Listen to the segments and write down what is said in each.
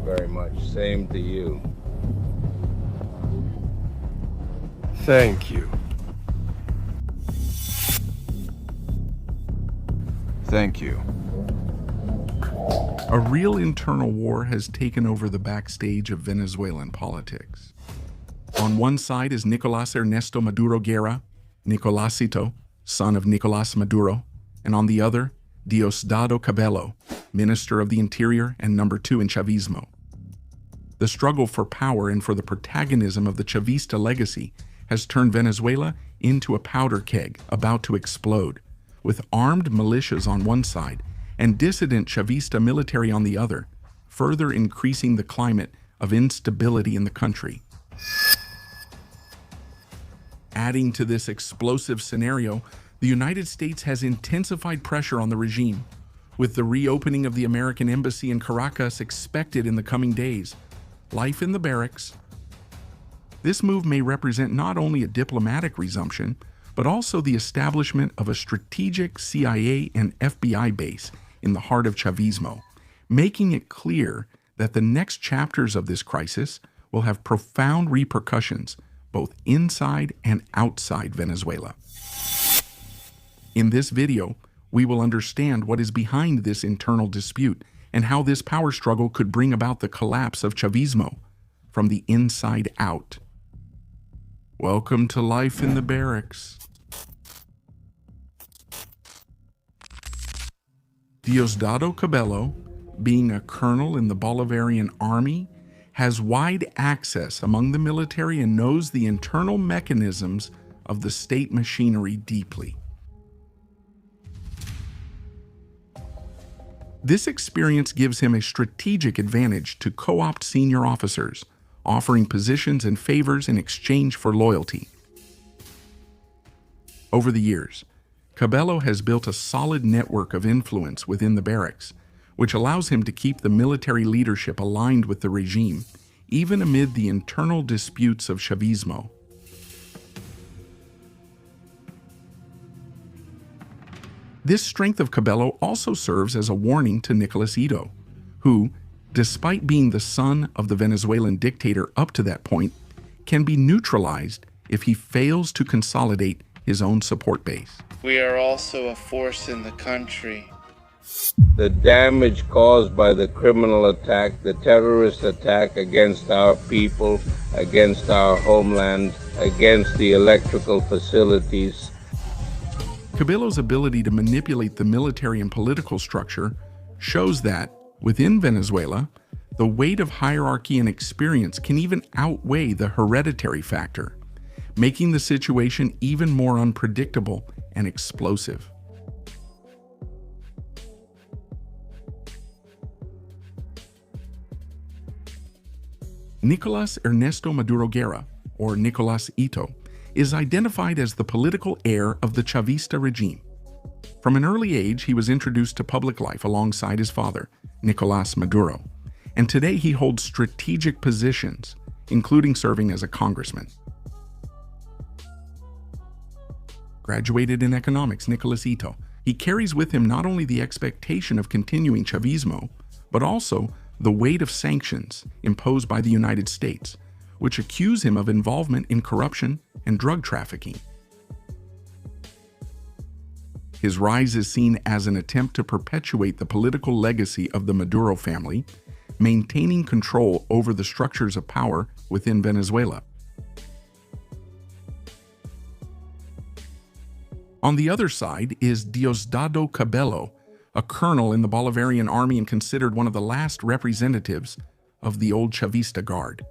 very much. Same to you. Thank you. Thank you. A real internal war has taken over the backstage of Venezuelan politics. On one side is Nicolás Ernesto Maduro Guerra, Nicolasito, son of Nicolás Maduro, and on the other, Diosdado Cabello, Minister of the Interior and number 2 in Chavismo. The struggle for power and for the protagonism of the Chavista legacy has turned Venezuela into a powder keg about to explode, with armed militias on one side and dissident Chavista military on the other, further increasing the climate of instability in the country. Adding to this explosive scenario, the United States has intensified pressure on the regime, with the reopening of the American embassy in Caracas expected in the coming days. Life in the barracks. This move may represent not only a diplomatic resumption, but also the establishment of a strategic CIA and FBI base in the heart of Chavismo, making it clear that the next chapters of this crisis will have profound repercussions both inside and outside Venezuela. In this video, we will understand what is behind this internal dispute and how this power struggle could bring about the collapse of Chavismo from the inside out. Welcome to life in the barracks. Diosdado Cabello, being a colonel in the Bolivarian army, has wide access among the military and knows the internal mechanisms of the state machinery deeply. This experience gives him a strategic advantage to co-opt senior officers, offering positions and favors in exchange for loyalty. Over the years, Cabello has built a solid network of influence within the barracks, which allows him to keep the military leadership aligned with the regime, even amid the internal disputes of Chavismo. This strength of Cabello also serves as a warning to Nicolasito, who, despite being the son of the Venezuelan dictator up to that point, can be neutralized if he fails to consolidate his own support base. We are also a force in the country. The damage caused by the criminal attack, the terrorist attack against our people, against our homeland, against the electrical facilities. Cabello's ability to manipulate the military and political structure shows that, within Venezuela, the weight of hierarchy and experience can even outweigh the hereditary factor, making the situation even more unpredictable and explosive. Nicolás Ernesto Maduro Guerra, or Nicolásito, is identified as the political heir of the Chavista regime. From an early age, he was introduced to public life alongside his father, Nicolás Maduro, and today he holds strategic positions, including serving as a congressman. Graduated in economics, Nicolasito, he carries with him not only the expectation of continuing Chavismo, but also the weight of sanctions imposed by the United States, which accuse him of involvement in corruption and drug trafficking. His rise is seen as an attempt to perpetuate the political legacy of the Maduro family, maintaining control over the structures of power within Venezuela. On the other side is Diosdado Cabello, a colonel in the Bolivarian army and considered one of the last representatives of the old Chavista guard.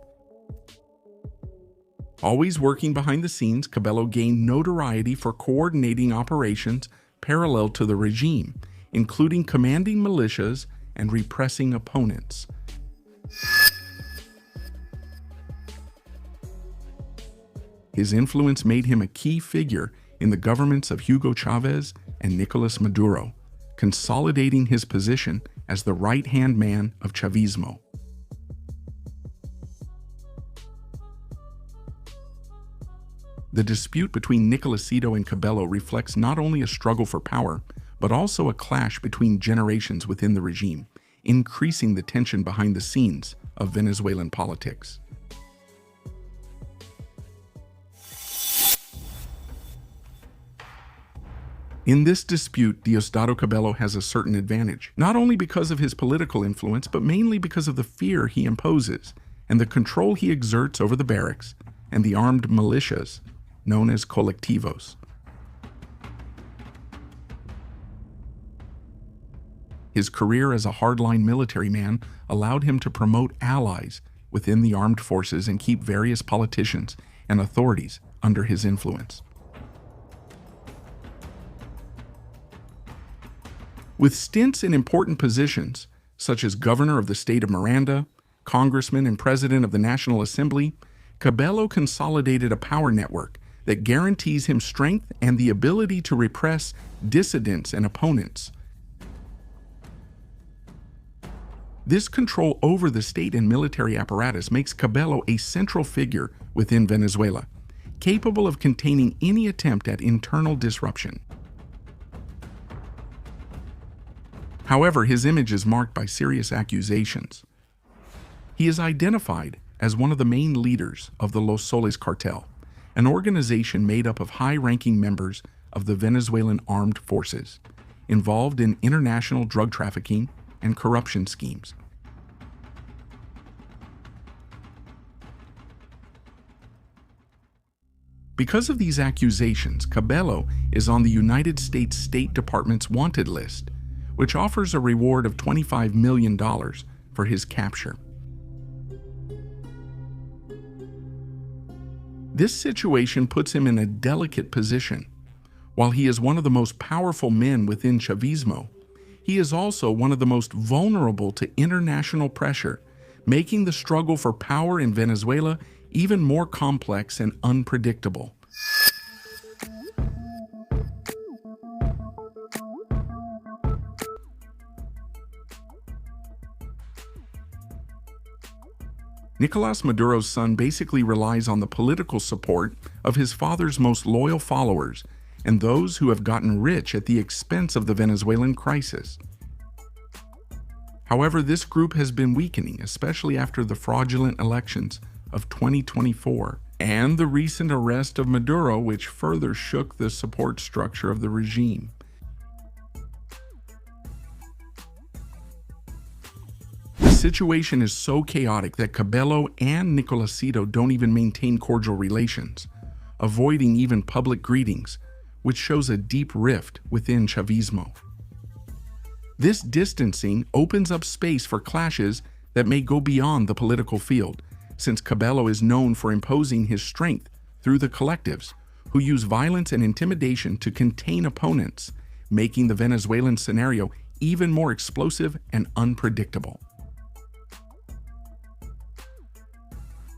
Always working behind the scenes, Cabello gained notoriety for coordinating operations parallel to the regime, including commanding militias and repressing opponents. His influence made him a key figure in the governments of Hugo Chavez and Nicolás Maduro, consolidating his position as the right-hand man of Chavismo. The dispute between Nicolasito and Cabello reflects not only a struggle for power, but also a clash between generations within the regime, increasing the tension behind the scenes of Venezuelan politics. In this dispute, Diosdado Cabello has a certain advantage, not only because of his political influence, but mainly because of the fear he imposes and the control he exerts over the barracks and the armed militias known as colectivos. His career as a hardline military man allowed him to promote allies within the armed forces and keep various politicians and authorities under his influence. With stints in important positions, such as governor of the state of Miranda, congressman and president of the National Assembly, Cabello consolidated a power network that guarantees him strength and the ability to repress dissidents and opponents. This control over the state and military apparatus makes Cabello a central figure within Venezuela, capable of containing any attempt at internal disruption. However, his image is marked by serious accusations. He is identified as one of the main leaders of the Los Soles cartel, an organization made up of high-ranking members of the Venezuelan armed forces, involved in international drug trafficking and corruption schemes. Because of these accusations, Cabello is on the United States State Department's wanted list, which offers a reward of $25 million for his capture. This situation puts him in a delicate position. While he is one of the most powerful men within Chavismo, he is also one of the most vulnerable to international pressure, making the struggle for power in Venezuela even more complex and unpredictable. Nicolas Maduro's son basically relies on the political support of his father's most loyal followers and those who have gotten rich at the expense of the Venezuelan crisis. However, this group has been weakening, especially after the fraudulent elections of 2024 and the recent arrest of Maduro, which further shook the support structure of the regime. The situation is so chaotic that Cabello and Nicolasito don't even maintain cordial relations, avoiding even public greetings, which shows a deep rift within Chavismo. This distancing opens up space for clashes that may go beyond the political field, since Cabello is known for imposing his strength through the collectives, who use violence and intimidation to contain opponents, making the Venezuelan scenario even more explosive and unpredictable.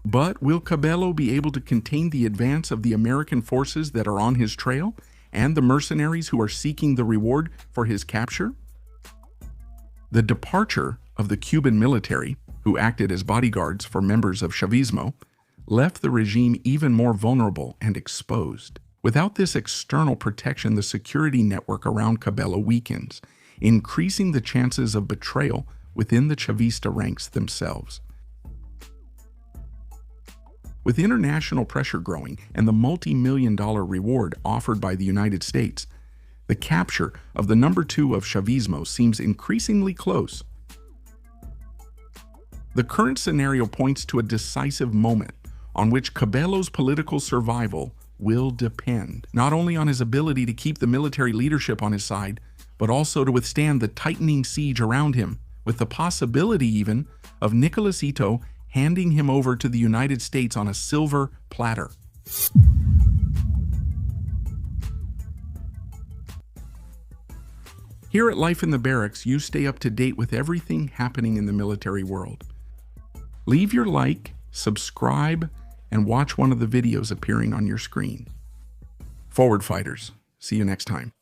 But will Cabello be able to contain the advance of the American forces that are on his trail and the mercenaries who are seeking the reward for his capture? The departure of the Cuban military, who acted as bodyguards for members of Chavismo, left the regime even more vulnerable and exposed. Without this external protection, the security network around Cabello weakens, increasing the chances of betrayal within the Chavista ranks themselves. With international pressure growing and the multi-million-dollar reward offered by the United States, the capture of the number 2 of Chavismo seems increasingly close. The current scenario points to a decisive moment on which Cabello's political survival will depend, not only on his ability to keep the military leadership on his side, but also to withstand the tightening siege around him, with the possibility even of Nicolasito handing him over to the United States on a silver platter. Here at Life in the Barracks, you stay up to date with everything happening in the military world. Leave your like, subscribe, and watch one of the videos appearing on your screen. Forward fighters, see you next time.